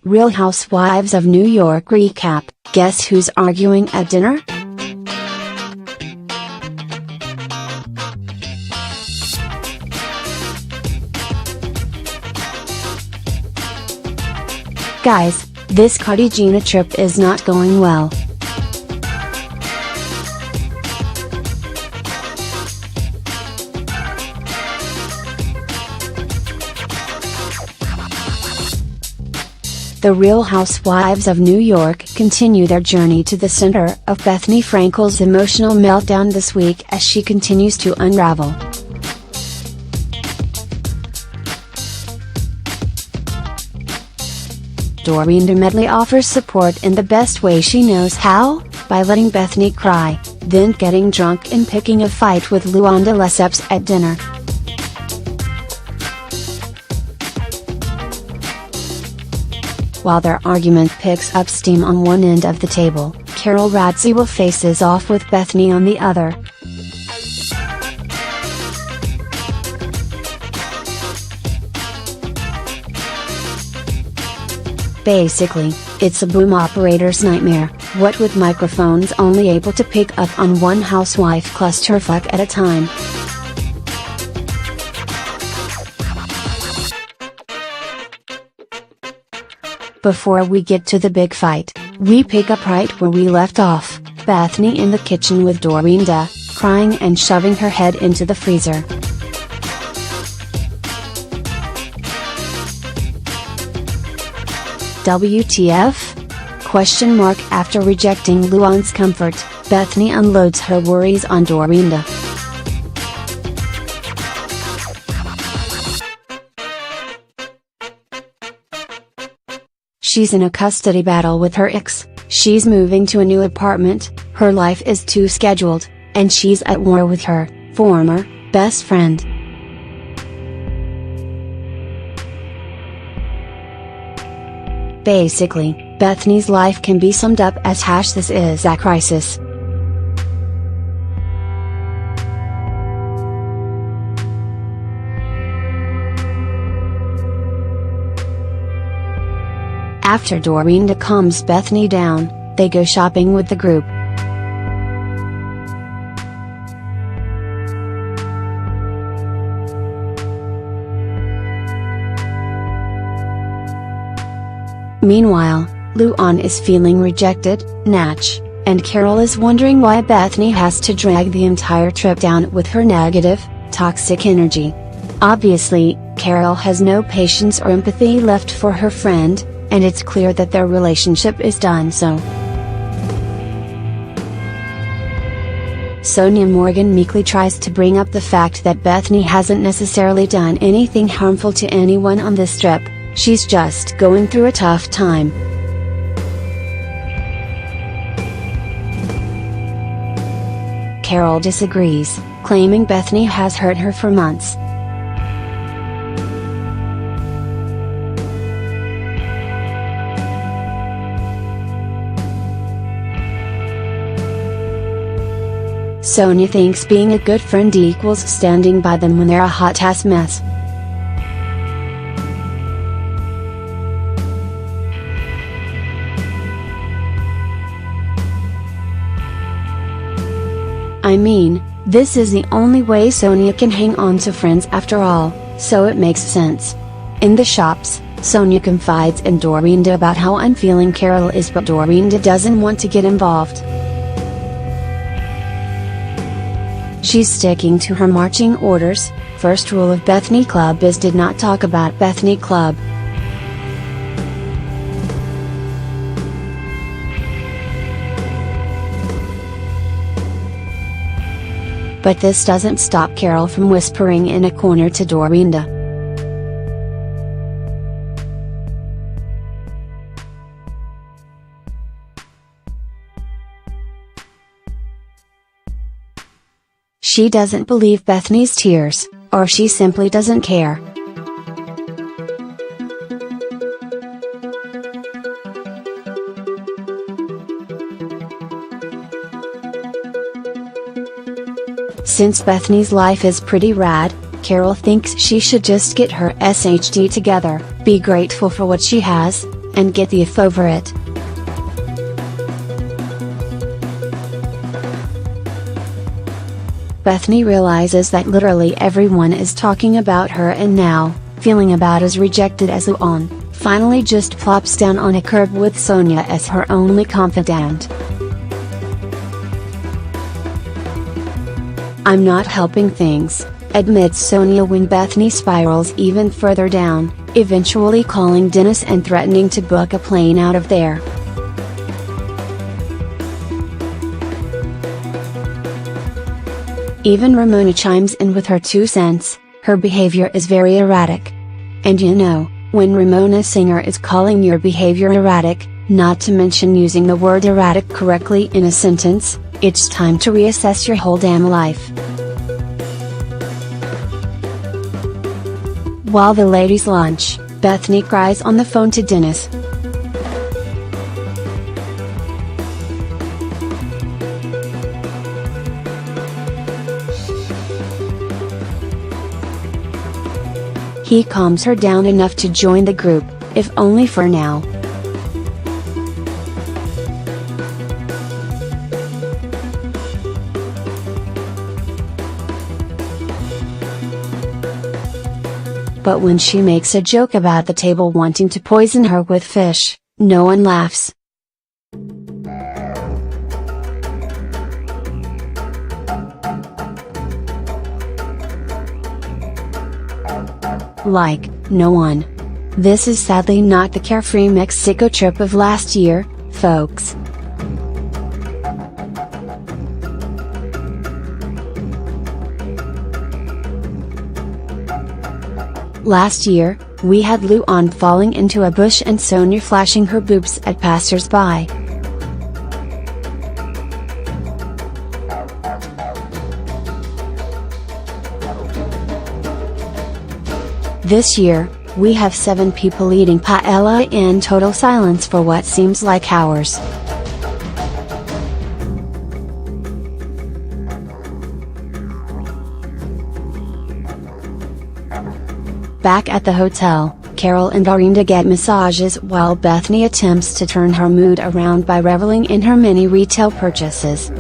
Real Housewives of New York recap. Guess who's arguing at dinner? Guys, this Cartagena trip is not going well. The Real Housewives of New York continue their journey to the center of Bethenny Frankel's emotional meltdown this week as she continues to unravel. Dorinda Medley offers support in the best way she knows how, by letting Bethenny cry, then getting drunk and picking a fight with Luanda Lesseps at dinner. While their argument picks up steam on one end of the table, Carol Radziwill faces off with Bethenny on the other. Basically, it's a boom operator's nightmare, what with microphones only able to pick up on one housewife clusterfuck at a time. Before we get to the big fight, we pick up right where we left off, Bethenny in the kitchen with Dorinda, crying and shoving her head into the freezer. WTF? After rejecting Luan's comfort, Bethenny unloads her worries on Dorinda. She's in a custody battle with her ex, she's moving to a new apartment, her life is too scheduled, and she's at war with her former best friend. Basically, Bethenny's life can be summed up as this is a crisis. After Dorinda calms Bethenny down, they go shopping with the group. Meanwhile, Luan is feeling rejected, Natch, and Carol is wondering why Bethenny has to drag the entire trip down with her negative, toxic energy. Obviously, Carol has no patience or empathy left for her friend, and it's clear that their relationship is done so. Sonia Morgan meekly tries to bring up the fact that Bethenny hasn't necessarily done anything harmful to anyone on this trip, she's just going through a tough time. Carol disagrees, claiming Bethenny has hurt her for months. Sonia thinks being a good friend equals standing by them when they're a hot-ass mess. I mean, this is the only way Sonia can hang on to friends after all, so it makes sense. In the shops, Sonia confides in Dorinda about how unfeeling Carol is, but Dorinda doesn't want to get involved. She's sticking to her marching orders. First rule of Bethenny Club is did not talk about Bethenny Club. But this doesn't stop Carol from whispering in a corner to Dorinda. She doesn't believe Bethenny's tears, or she simply doesn't care. Since Bethenny's life is pretty rad, Carol thinks she should just get her SHD together, be grateful for what she has, and get the F over it. Bethany realizes that literally everyone is talking about her, and now, feeling about as rejected as Luan, finally just plops down on a curb with Sonia as her only confidant. "I'm not helping things," admits Sonia when Bethany spirals even further down, eventually calling Dennis and threatening to book a plane out of there. Even Ramona chimes in with her 2 cents, her behavior is very erratic. And you know, when Ramona Singer is calling your behavior erratic, not to mention using the word erratic correctly in a sentence, it's time to reassess your whole damn life. While the ladies lunch, Bethany cries on the phone to Dennis. He calms her down enough to join the group, if only for now. But when she makes a joke about the table wanting to poison her with fish, no one laughs. Like, no one. This is sadly not the carefree Mexico trip of last year, folks. Last year, we had Luan falling into a bush and Sonia flashing her boobs at passers-by. This year, we have 7 people eating paella in total silence for what seems like hours. Back at the hotel, Carol and Dorinda get massages while Bethany attempts to turn her mood around by reveling in her many retail purchases.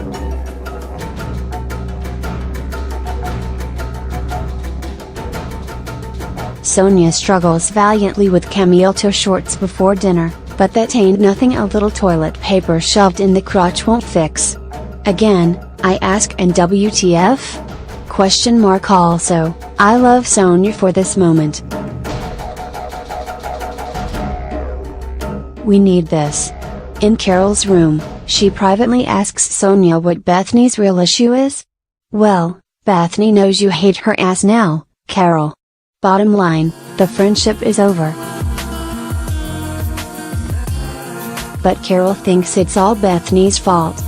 Sonia struggles valiantly with camel toe shorts before dinner, but that ain't nothing a little toilet paper shoved in the crotch won't fix. Again, I ask, and WTF? Question mark. Also, I love Sonia for this moment. We need this. In Carol's room, she privately asks Sonia what Bethany's real issue is. Well, Bethany knows you hate her ass now, Carol. Bottom line, the friendship is over. But Carol thinks it's all Bethany's fault.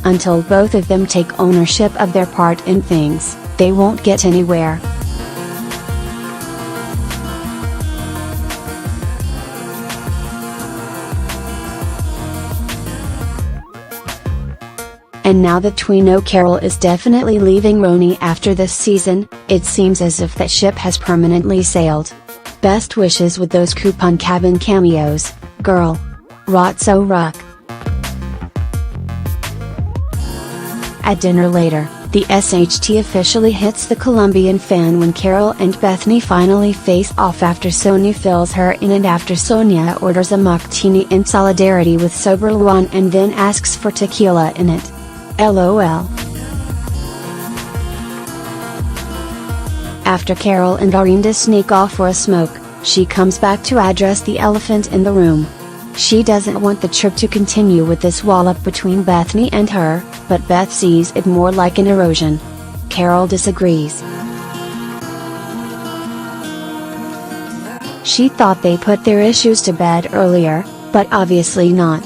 Until both of them take ownership of their part in things, they won't get anywhere. And now that we know Carol is definitely leaving Roni after this season, it seems as if that ship has permanently sailed. Best wishes with those coupon cabin cameos, girl. Rot so ruck. At dinner later, the SHT officially hits the Colombian fan when Carol and Bethany finally face off after Sonia fills her in and after Sonia orders a martini in solidarity with sober Luan and then asks for tequila in it. LOL. After Carol and Dorinda sneak off for a smoke, she comes back to address the elephant in the room. She doesn't want the trip to continue with this wall-up between Bethany and her, but Beth sees it more like an erosion. Carol disagrees. She thought they put their issues to bed earlier, but obviously not.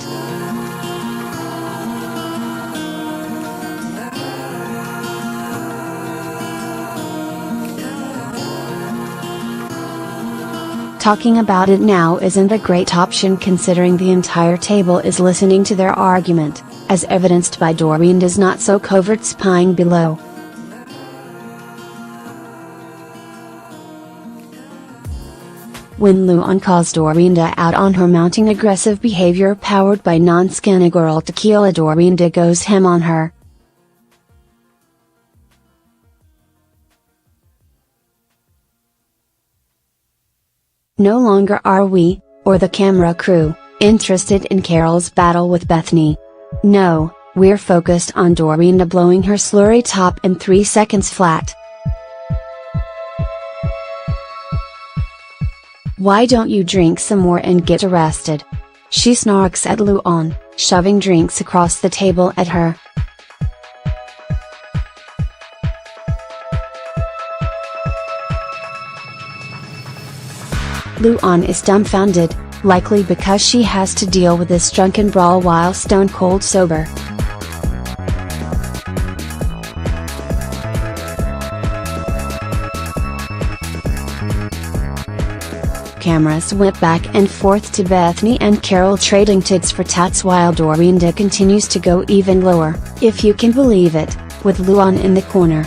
Talking about it now isn't a great option considering the entire table is listening to their argument, as evidenced by Dorinda's not so covert spying below. When Luan calls Dorinda out on her mounting aggressive behavior powered by non-skinny girl tequila, Dorinda goes ham on her. No longer are we, or the camera crew, interested in Carol's battle with Bethany. No, we're focused on Dorinda blowing her slurry top in 3 seconds flat. Why don't you drink some more and get arrested? She snarks at Luan, shoving drinks across the table at her. Luan is dumbfounded, likely because she has to deal with this drunken brawl while stone cold sober. Cameras went back and forth to Bethany and Carol trading tits for tats while Dorinda continues to go even lower, if you can believe it, with Luan in the corner.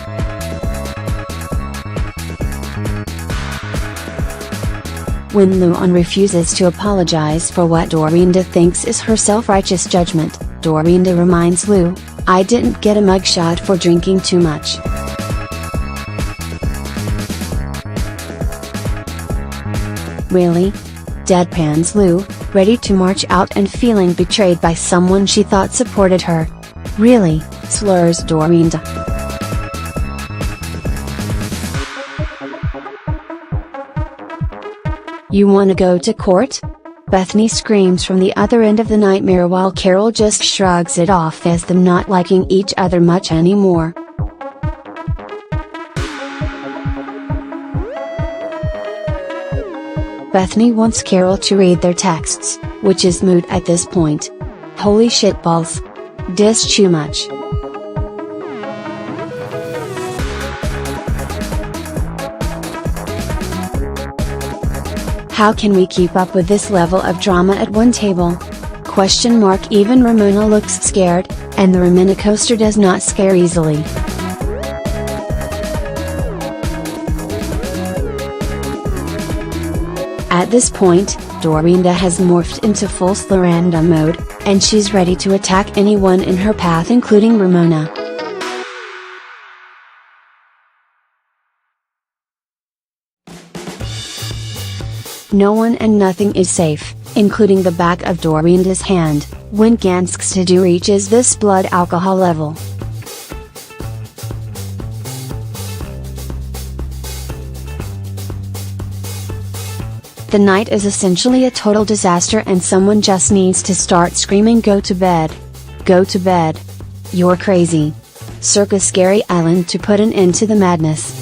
When Luan refuses to apologize for what Dorinda thinks is her self-righteous judgment, Dorinda reminds Lu, "I didn't get a mugshot for drinking too much." Really? Deadpans Lu, ready to march out and feeling betrayed by someone she thought supported her. Really, slurs Dorinda. You wanna go to court? Bethany screams from the other end of the nightmare while Carol just shrugs it off as them not liking each other much anymore. Bethany wants Carol to read their texts, which is moot at this point. Holy shitballs. Dis too much. How can we keep up with this level of drama at one table? Question mark. Even Ramona looks scared, and the Ramona coaster does not scare easily. At this point, Dorinda has morphed into full Sluranda mode, and she's ready to attack anyone in her path including Ramona. No one and nothing is safe, including the back of Dorinda's hand, when Gansk's to-do reaches this blood alcohol level. The night is essentially a total disaster and someone just needs to start screaming, "Go to bed! Go to bed! You're crazy!" Circa Scary Island to put an end to the madness.